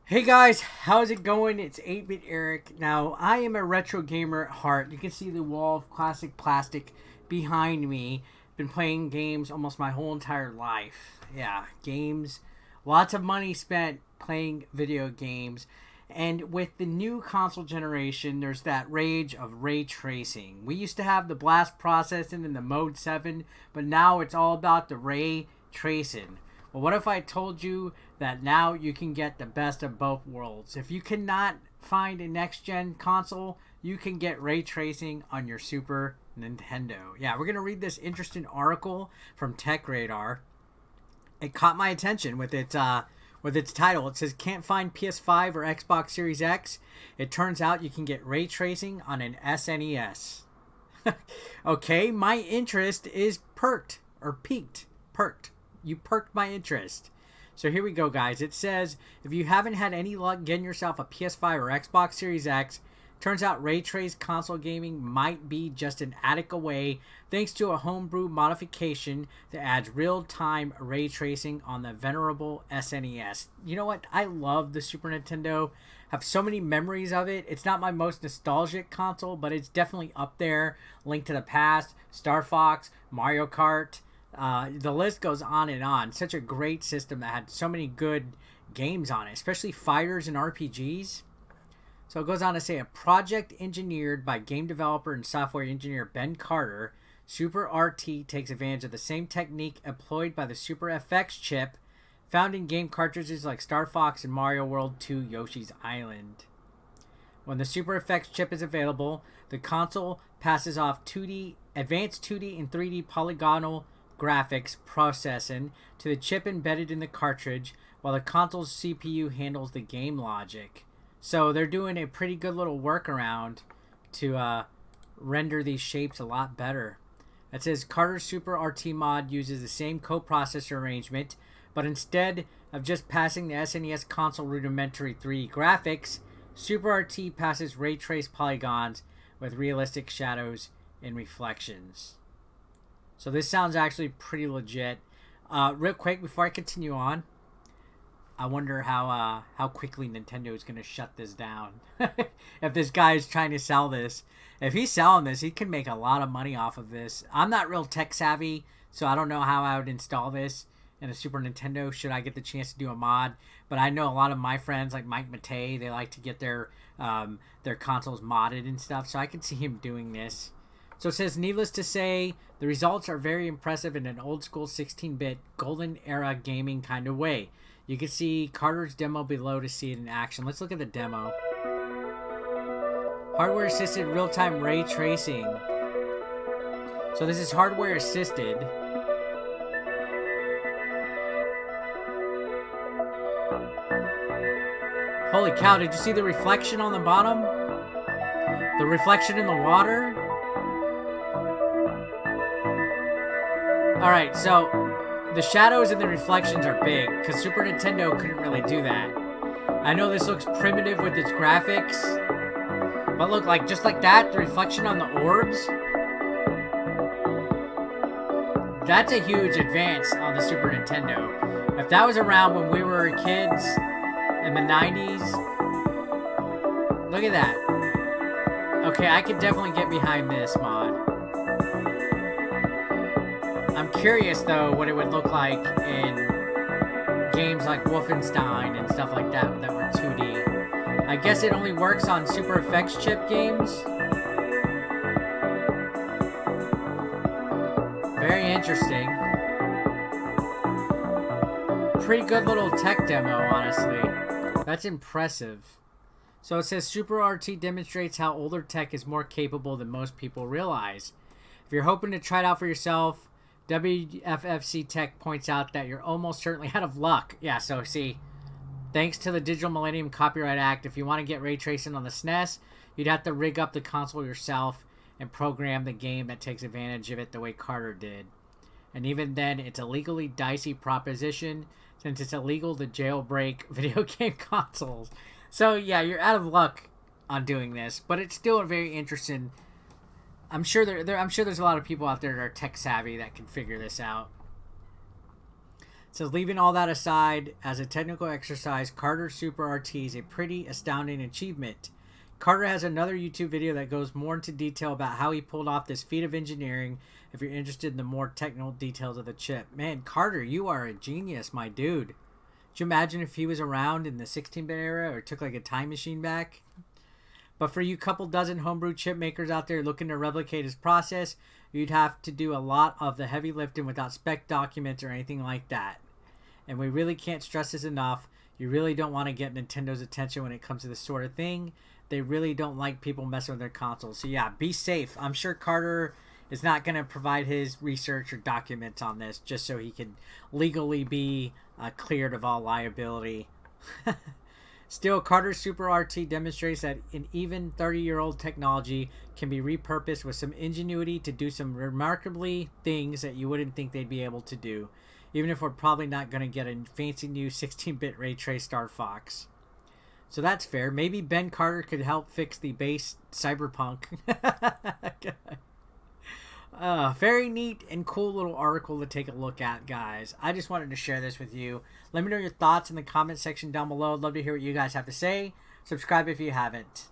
Hey guys, how's it going? It's 8-Bit Eric. Now, I am a retro gamer at heart. You can see the wall of classic plastic behind me. Been playing games almost my whole entire life. Yeah, games. Lots of money spent playing video games. And with the new console generation, there's that rage of ray tracing. We used to have the blast processing and the Mode 7, but now it's all about the ray tracing. Well, what if I told you that now you can get the best of both worlds? If you cannot find a next-gen console, you can get ray tracing on your Super Nintendo. Yeah, we're going to read this interesting article from Tech Radar. It caught my attention with its title. It says, "Can't find PS5 or Xbox Series X? It turns out you can get ray tracing on an SNES." Okay, my interest is perked. You perked my interest. So here we go, guys. It says, if you haven't had any luck getting yourself a PS5 or Xbox Series X, turns out ray trace console gaming might be just an attic away thanks to a homebrew modification that adds real-time ray tracing on the venerable SNES. You know what? I love the Super Nintendo. Have so many memories of it. It's not my most nostalgic console, but it's definitely up there. Link to the Past, Star Fox, Mario Kart. The list goes on and on. Such a great system that had so many good games on it, especially fighters and RPGs. So it goes on to say, a project engineered by game developer and software engineer Ben Carter, SuperRT takes advantage of the same technique employed by the SuperFX chip found in game cartridges like Star Fox and Mario World 2 Yoshi's Island. When the SuperFX chip is available, the console passes off advanced 2D and 3D polygonal graphics processing to the chip embedded in the cartridge, while the console's CPU handles the game logic. So they're doing a pretty good little workaround to render these shapes a lot better. It says Carter's SuperRT mod uses the same coprocessor arrangement, but instead of just passing the SNES console rudimentary 3D graphics, SuperRT passes ray trace polygons with realistic shadows and reflections. So this sounds actually pretty legit. Real quick, before I continue on, I wonder how quickly Nintendo is going to shut this down. If this guy is trying to sell this. If he's selling this, he can make a lot of money off of this. I'm not real tech savvy, so I don't know how I would install this in a Super Nintendo should I get the chance to do a mod. But I know a lot of my friends, like Mike Matei, they like to get their consoles modded and stuff, so I can see him doing this. So it says, needless to say, the results are very impressive in an old-school 16-bit golden era gaming kind of way. You can see Carter's demo below to see it in action. Let's look at the demo. Hardware-assisted real-time ray tracing. So this is hardware-assisted. Holy cow, did you see the reflection on the bottom? The reflection in the water? Alright, so the shadows and the reflections are big, because Super Nintendo couldn't really do that. I know this looks primitive with its graphics, but look, like just like that, the reflection on the orbs, that's a huge advance on the Super Nintendo. If that was around when we were kids in the 90s, look at that. Okay, I could definitely get behind this mod. I'm curious, though, what it would look like in games like Wolfenstein and stuff like that that were 2D. I guess it only works on SuperFX chip games. Very interesting. Pretty good little tech demo, honestly. That's impressive. So it says SuperRT demonstrates how older tech is more capable than most people realize. If you're hoping to try it out for yourself, WFFC Tech points out that you're almost certainly out of luck. Yeah, so see, thanks to the Digital Millennium Copyright Act, if you want to get ray tracing on the SNES, you'd have to rig up the console yourself and program the game that takes advantage of it the way Carter did. And even then, it's a legally dicey proposition since it's illegal to jailbreak video game consoles. So yeah, you're out of luck on doing this, but it's still a very interesting. I'm sure there's a lot of people out there that are tech savvy that can figure this out. It says, leaving all that aside, as a technical exercise, Carter's SuperRT is a pretty astounding achievement. Carter has another YouTube video that goes more into detail about how he pulled off this feat of engineering if you're interested in the more technical details of the chip. Man, Carter, you are a genius, my dude. Could you imagine if he was around in the 16-bit era or took like a time machine back? But for you couple dozen homebrew chip makers out there looking to replicate his process, you'd have to do a lot of the heavy lifting without spec documents or anything like that. And we really can't stress this enough. You really don't want to get Nintendo's attention when it comes to this sort of thing. They really don't like people messing with their consoles. So yeah, be safe. I'm sure Carter is not going to provide his research or documents on this just so he can legally be cleared of all liability. Still, Carter's SuperRT demonstrates that an even 30-year-old technology can be repurposed with some ingenuity to do some remarkably things that you wouldn't think they'd be able to do, even if we're probably not going to get a fancy new 16-bit ray trace Star Fox. So that's fair. Maybe Ben Carter could help fix the base Cyberpunk. Very neat and cool little article to take a look at, guys. I just wanted to share this with you. Let me know your thoughts in the comment section down below. I'd love to hear what you guys have to say. Subscribe if you haven't.